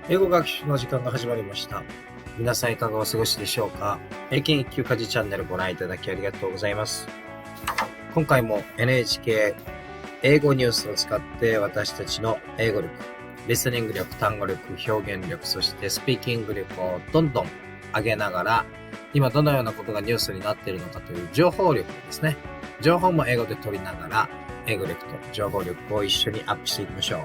英語学習の時間が始まりました。皆さんいかがお過ごしでしょうか。英検一級家事チャンネルご覧いただきありがとうございます。今回も NHK 英語ニュースを使って私たちの英語力、リスニング力、単語力、表現力、そしてスピーキング力をどんどん上げながら、今どのようなことがニュースになっているのかという情報力ですね。情報も英語で取りながら、英語力と情報力を一緒にアップしていきましょう。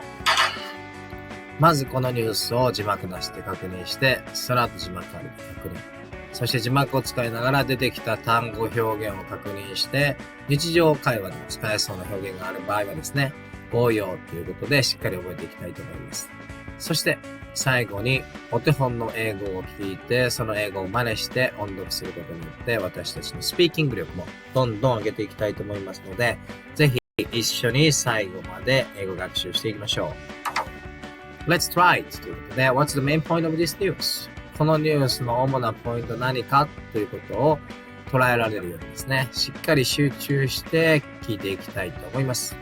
まずこのニュースを字幕なしで確認して、その後字幕ありで確認。そして字幕を使いながら出てきた単語表現を確認して、日常会話でも使えそうな表現がある場合はですね、応用ということでしっかり覚えていきたいと思います。そして最後にお手本の英語を聞いて、その英語を真似して音読することによって私たちのスピーキング力もどんどん上げていきたいと思いますので、ぜひ一緒に最後まで英語学習していきましょう。Let's try it! ということで、What's the main point of this news? このニュースの主なポイント何かということを捉えられるようにですね、しっかり集中して聞いていきたいと思います。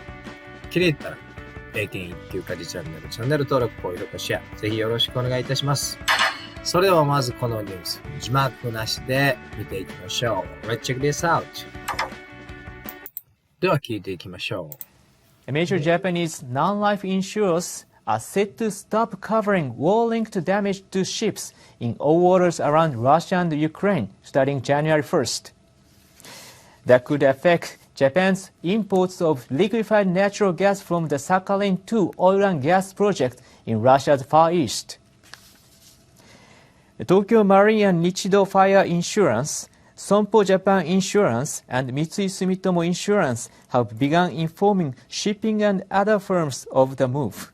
気に入ったら、英検一級家事チャンネル登録、高評価、シェア、ぜひよろしくお願いいたします。それではまずこのニュース、字幕なしで見ていきましょう。Let's check this out! では聞いていきましょう。Major Japanese non-life insurers are set to stop covering war-linked damage to ships in all waters around Russia and Ukraine starting January 1st. That could affect Japan's imports of liquefied natural gas from the Sakhalin-2 oil and gas project in Russia's Far East. Tokyo Marine and Nichido Fire Insurance, Sompo Japan Insurance, and Mitsui Sumitomo Insurance have begun informing shipping and other firms of the move.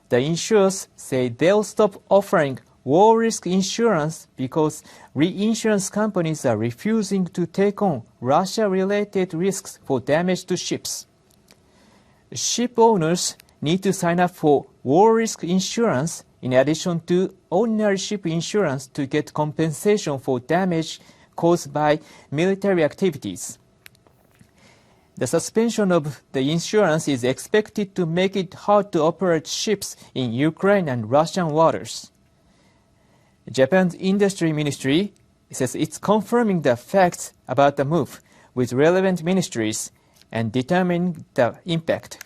The insurers say they'll stop offering war risk insurance because reinsurance companies are refusing to take on Russia-related risks for damage to ships. Ship owners need to sign up for war risk insurance in addition to ordinary ship insurance to get compensation for damage caused by military activities. The suspension of the insurance is expected to make it hard to operate ships in Ukraine and Russian waters. Japan's industry ministry says it's confirming the facts about the move with relevant ministries and determining the impact.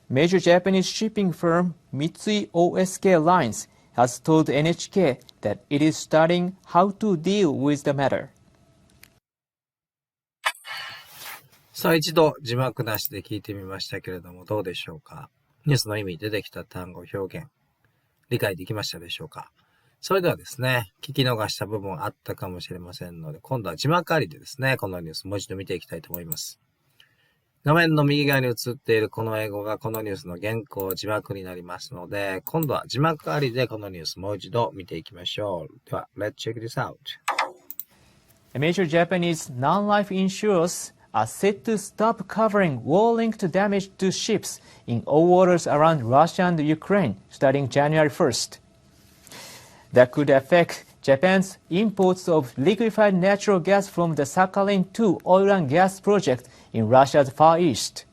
Major Japanese shipping firm Mitsui O.S.K. Lines has told NHK that it is studying how to deal with the matter. さあ一度字幕なしで聞いてみましたけれどもどうでしょうか。ニュースの意味、出てきた単語、表現、理解できましたでしょうか。それではですね、聞き逃した部分あったかもしれませんので、今度は字幕ありでですね、このニュースもう一度見ていきたいと思います。画面の右側に映っているこの英語がこのニュースの原稿、字幕になりますので、今度は字幕ありでこのニュースもう一度見ていきましょう。では、Let's check this out. Major Japanese non-life insurers are set to stop covering war-linked damage to ships in all waters around Russia and Ukraine starting January 1st. That could affect Japan's imports of liquefied natural gas from the Sakhalin-2 oil and gas project in Russia's Far East.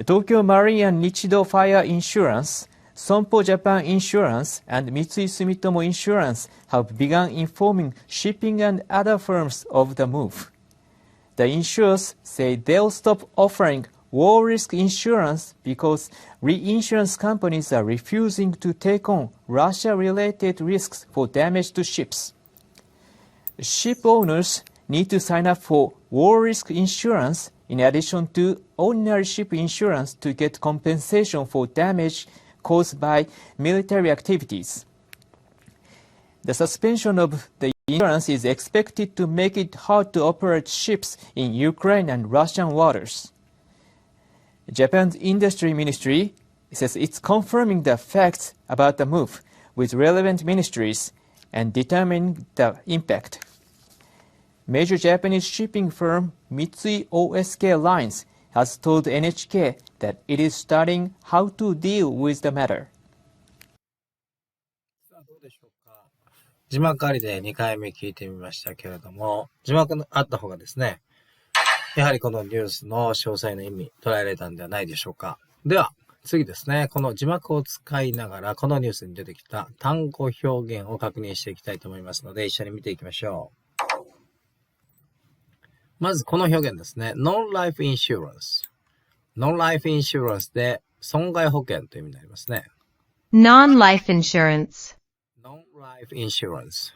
Tokyo Marine and Nichido Fire Insurance, Sompo Japan Insurance, and Mitsui Sumitomo Insurance have begun informing shipping and other firms of the move. The insurers say they'll stop offering war risk insurance because reinsurance companies are refusing to take on Russia-related risks for damage to ships. Ship owners need to sign up for war risk insurance in addition to ordinary ship insurance to get compensation for damage caused by military activities. The suspension of the insurance is expected to make it hard to operate ships in Ukraine and Russian waters. Japan's industry ministry says it's confirming the facts about the move with relevant ministries and determining the impact. Major Japanese shipping firm Mitsui O.S.K. Lines has told NHK that it is studying how to deal with the matter. 字幕ありで2回目聞いてみましたけれども、字幕のあった方がですね、やはりこのニュースの詳細の意味捉えられたんではないでしょうか。では、次ですね。この字幕を使いながら、このニュースに出てきた単語表現を確認していきたいと思いますので、一緒に見ていきましょう。まずこの表現ですね。Non-life insurance。Non-life insurance で損害保険という意味になりますね。Non-life insurance. Non-life insurance。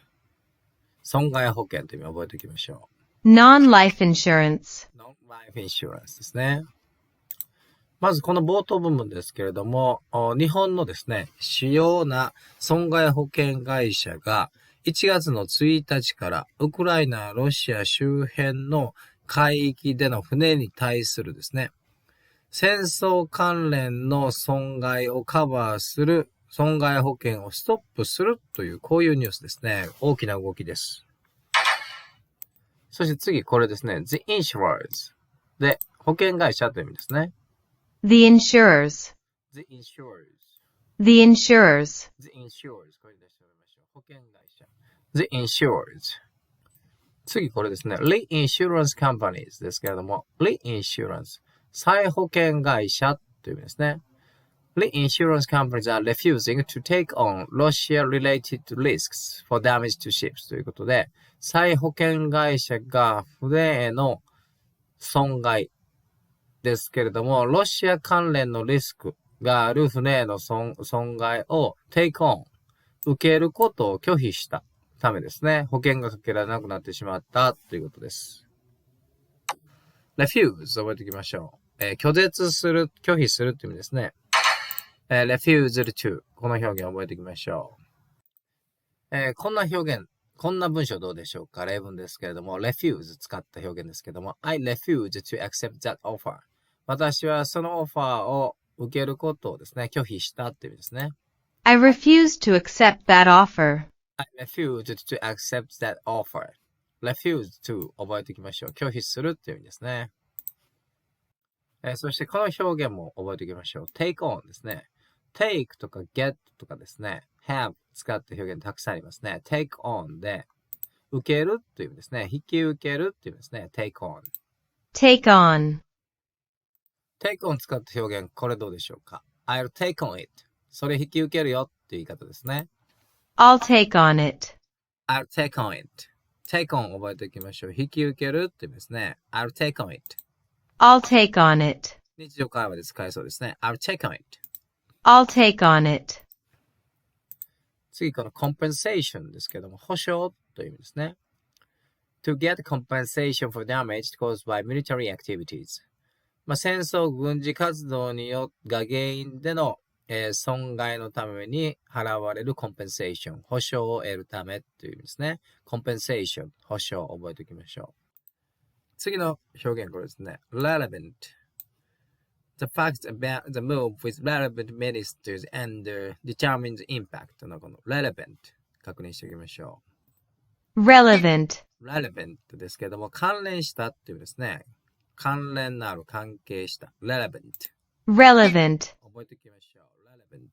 損害保険という意味を覚えておきましょNon-life insurance. う。Non-life insurance ですね。まずこの冒頭部分ですけれども、日本のですね、主要な損害保険会社が1月の1日からウクライナ、ロシア周辺の海域での船に対するですね、戦争関連の損害をカバーする損害保険をストップするというこういうニュースですね。大きな動きです。そして次これですね、The Insurers で保険会社という意味ですね。The insurers. The Insurers. The insurers. The Insurers. これで調べましょう。保険会社。The Insurers. 次これですね。Reinsurance Companies ですけれども、Reinsurance。再保険会社という意味ですね。Reinsurance companies are refusing to take on Russia-related risks for damage to ships ということで、再保険会社が船への損害ですけれども、ロシア関連のリスクがある船への損害を take on 受けることを拒否したためですね、保険がかけられなくなってしまったということです。refuse 覚えておきましょう。拒絶する、拒否するっていう意味ですね。refusal to この表現を覚えておきましょう。こんな表現、こんな文章どうでしょうか。例文ですけれども、refuse 使った表現ですけれども、I refuse to accept that offer。私はそのオファーを受けることをですね、拒否したっていう意味ですね。I refuse to accept that offer. I refuse to accept that offer. refuse to 覚えておきましょう。拒否するっていう意味ですね。そしてこの表現も覚えておきましょう。take on ですね。take とか get とかですね。have 使った表現たくさんありますね。take on で受けるっていう意味ですね。引き受けるっていう意味ですね。take on。Take on. take on 使った表現、これどうでしょうか。I'll take on it。それ引き受けるよっていう言い方ですね。I'll take on it. I'll take on it。take on 覚えておきましょう。引き受けるって意味ですね。I'll take on it。I'll take on it. 日常会話で使えそうですね。I'll take on it。I'll take on it. 次、この compensation ですけども、保証という意味ですね。To get compensation for damage caused by military activities。戦争軍事活動が原因での、損害のために払われる compensation、保証を得るためという意味ですね。compensation、保証を覚えておきましょう。次の表現これですね。relevant。The facts about the move with relevant ministers and determine the impact のこの relevant 確認しておきましょう。Relevant. relevant ですけども関連したっていうですね。関連のある関係した relevant。Relevant. 覚えておきましょう。relevant。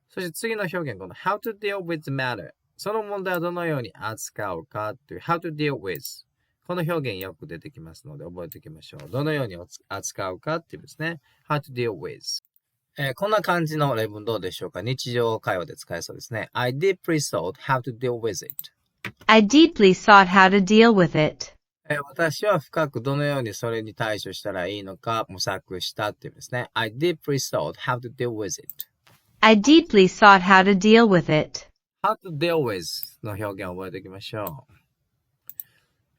そして次の表現この how to deal with the matter。その問題をどのように扱うかという how to deal with。この表現よく出てきますので覚えておきましょう。どのように扱うかっていうですね。how to deal with。こんな感じの例文どうでしょうか。日常会話で使えそうですね。I deeply thought how to deal with it. I deeply thought how to deal with it. 私は深くどのようにそれに対処したらいいのか模索したっていうですね。I deeply thought how to deal with it. I deeply thought how to deal with it. how to deal with の表現を覚えておきましょう。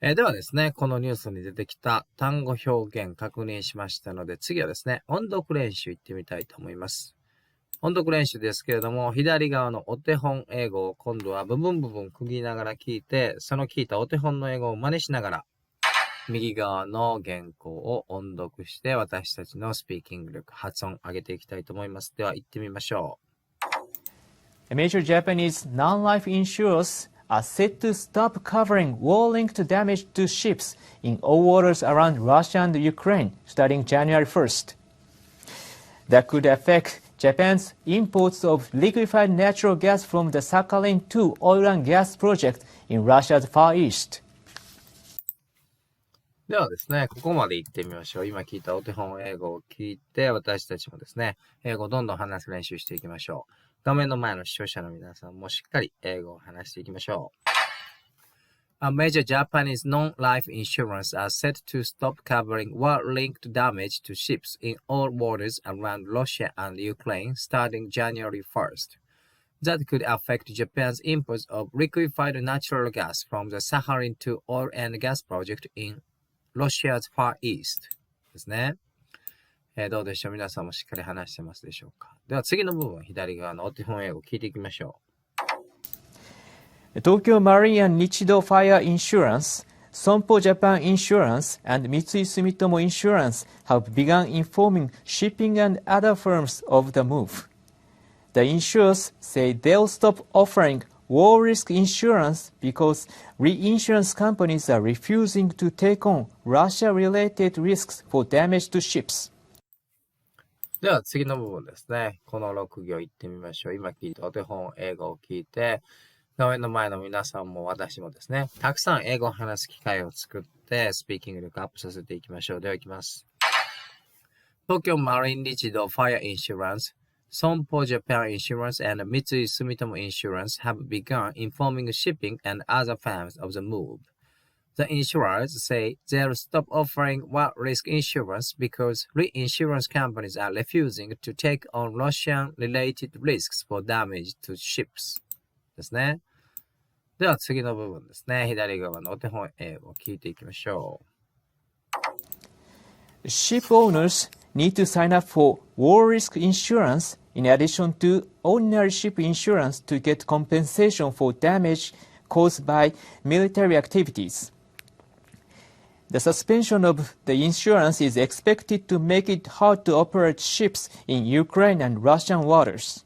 ではですね、このニュースに出てきた単語表現確認しましたので、次はですね、音読練習行ってみたいと思います。音読練習ですけれども、左側のお手本英語を今度は部分区切りながら聞いて、その聞いたお手本の英語を真似しながら、右側の原稿を音読して私たちのスピーキング力、発音上げていきたいと思います。では行ってみましょA major Japanese non-life insurers are set to stop covering war-linked damage to ships in all waters around Russia and Ukraine starting January 1st. That could affect Japan's imports of liquefied natural gas from the Sakhalin II oil and gas project in Russia's Far East. う。ではですね、ここまで行ってみましょう。今聞いたお手本英語を聞いて、私たちもですね、英語をどんどん話す練習していきましょう。画面の前の視聴者の皆さんもしっかり英語を話していきましょう。A major Japanese non-life insurance are set to stop covering war-linked damage to ships in all waters around Russia and Ukraine starting January 1st. That could affect Japan's imports of liquefied natural gas from the Sakhalin II oil and gas project in Russia's Far East ですね。どうでしょう皆さんもしっかり話してますでしょうか。では次の部分、左側のお手本英語を聞いていきましょう。東京マリン&日動ファイアインシュランス、損保ジャパンインシュランス and 三井住友インシュランス have begun informing shipping and other firms of the move. The insurers say they'll stop offering war risk insurance because reinsurance companies are refusing to take on Russia-related risks for damage to ships. では次の部分ですね。この6行言ってみましょう。今聞いたお手本英語を聞いて、画面の前の皆さんも私もですね、たくさん英語を話す機会を作って、スピーキング力アップさせていきましょう。では行きます。東京マリン日動ファイアインシュランスSompo Japan Insurance and Mitsui Sumitomo Insurance have begun informing shipping and other firms of the move. The insurers say they'll stop offering war risk insurance because reinsurance companies are refusing to take on Russian-related risks for damage to ships. ですね。では次の部分ですね。左側のお手本英語を聞いていきましょう。Ship owners need to sign up for war risk insurance in addition to ordinary ship insurance to get compensation for damage caused by military activities. The suspension of the insurance is expected to make it hard to operate ships in Ukraine and Russian waters.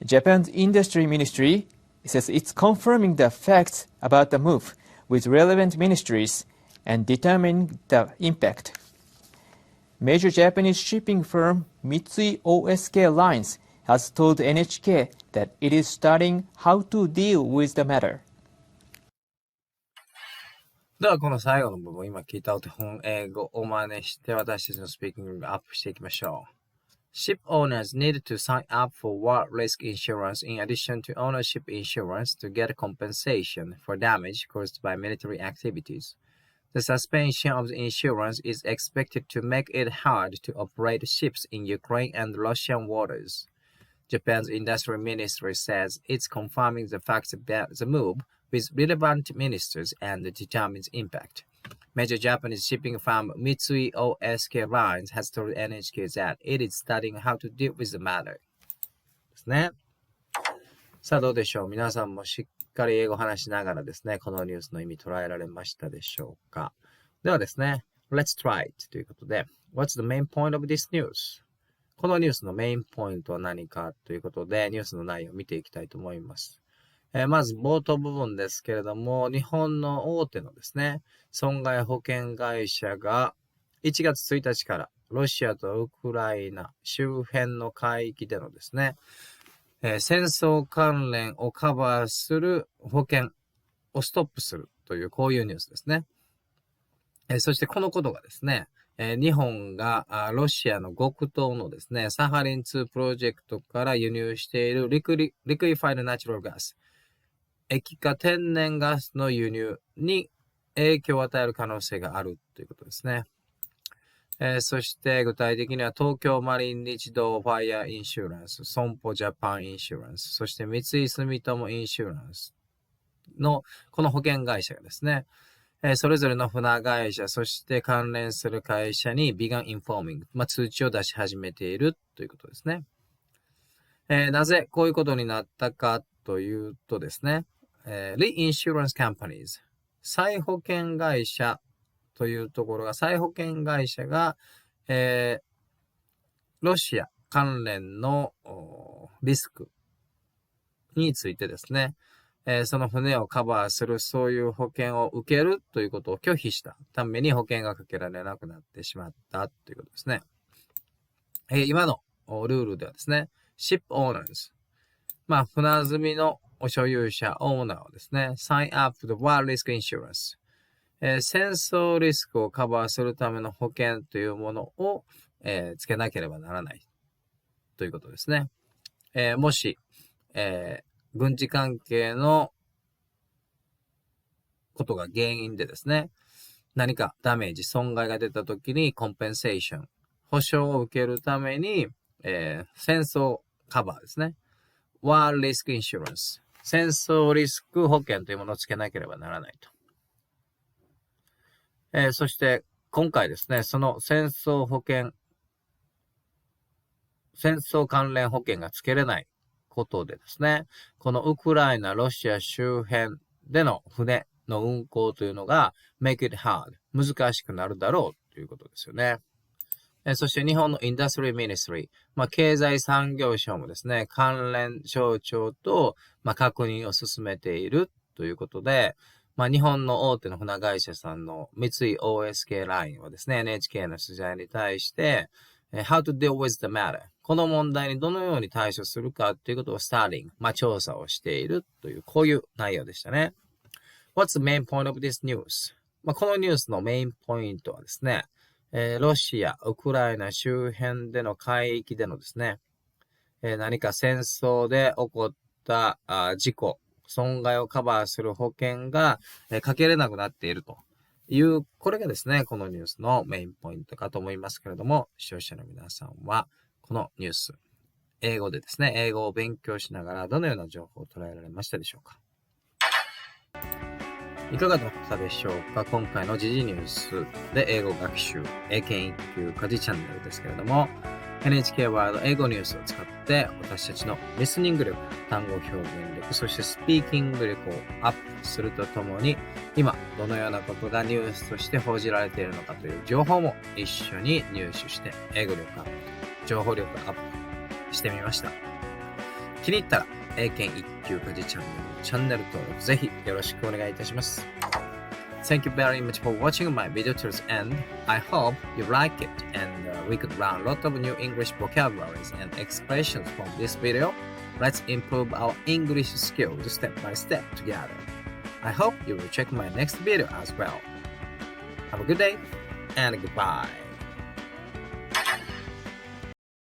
Japan's industry ministry says it's confirming the facts about the move with relevant ministries and determining the impact.Major Japanese shipping firm Mitsui O.S.K. Lines has told NHK that it is studying how to deal with the matter. ではこの最後の部分、今聞いたお手本英語を真似して私たちのスピーキングをアップしていきましょう。Ship owners need to sign up for war risk insurance in addition to ownership insurance to get compensation for damage caused by military activities.The suspension of the insurance is expected to make it hard to operate ships in Ukraine and Russian waters. Japan's industry ministry says it's confirming the facts about the move with relevant ministers and determines impact. Major Japanese shipping firm Mitsui O.S.K. Lines has told NHK that it is studying how to deal with the matter. ですね。さあどうでしょう皆さんもしっかり英語を話しながらですね、このニュースの意味捉えられましたでしょうか。ではですね、Let's try it ということで、What's the main point of this news? このニュースのメインポイントは何かということで、ニュースの内容を見ていきたいと思います。まず冒頭部分ですけれども、日本の大手のですね、損害保険会社が1月1日からロシアとウクライナ周辺の海域でのですね、戦争関連をカバーする保険をストップするというこういうニュースですね。そしてこのことがですね、日本がロシアの極東のですね、サハリン2プロジェクトから輸入しているリクイファイドナチュラルガス、液化天然ガスの輸入に影響を与える可能性があるということですね。そして具体的には東京マリン日動ファイアインシュランス、損保ジャパンインシュランス、そして三井住友インシュランスのこの保険会社がですね、それぞれの船会社、そして関連する会社に began informing、通知を出し始めているということですね。なぜこういうことになったかというとですね、reinsurance companies、再保険会社というところが、再保険会社が、ロシア関連のリスクについてですね、その船をカバーするそういう保険を受けるということを拒否したために保険がかけられなくなってしまったということですね。今のルールではですね、ship owners、船積みの所有者、オーナーをですね、sign up to the war risk insurance、戦争リスクをカバーするための保険というものを、つけなければならないということですね。もし、軍事関係のことが原因でですね、何かダメージ、損害が出たときにコンペンセーション、保証を受けるために、戦争カバーですね。War Risk Insurance。戦争リスク保険というものをつけなければならないと。そして、今回ですね、その戦争関連保険がつけれないことでですね、このウクライナ、ロシア周辺での船の運航というのが make it hard 難しくなるだろうということですよね。そして日本のインダストリーミニストリー、経済産業省もですね、関連省庁と、確認を進めているということで、日本の大手の船会社さんの三井 OSK ラインはですね、NHK の取材に対して、how to deal with the matter この問題にどのように対処するかということをスターリング、調査をしているという、こういう内容でしたね。What's the main point of this news? このニュースのメインポイントはですね、ロシア、ウクライナ周辺での海域でのですね、何か戦争で起こった事故、損害をカバーする保険がかけれなくなっているという、これがですね、このニュースのメインポイントかと思いますけれども、視聴者の皆さんは、このニュース、英語でですね、英語を勉強しながらどのような情報を捉えられましたでしょうか。いかがだったでしょうか。今回の時事ニュースで英語学習、英検1級家事チャンネルですけれども、NHK ワード英語ニュースを使って私たちのリスニング力、単語表現力、そしてスピーキング力をアップするとともに、今どのようなことがニュースとして報じられているのかという情報も一緒に入手して英語力アップ、情報力アップしてみました。気に入ったら英検1級家事チャンネルのチャンネル登録ぜひよろしくお願いいたします。Thank you very much for watching my video till the end. I hope you like it and we could learn a lot of new English vocabularies and expressions from this video. Let's improve our English skills step by step together. I hope you will check my next video as well. Have a good day and goodbye.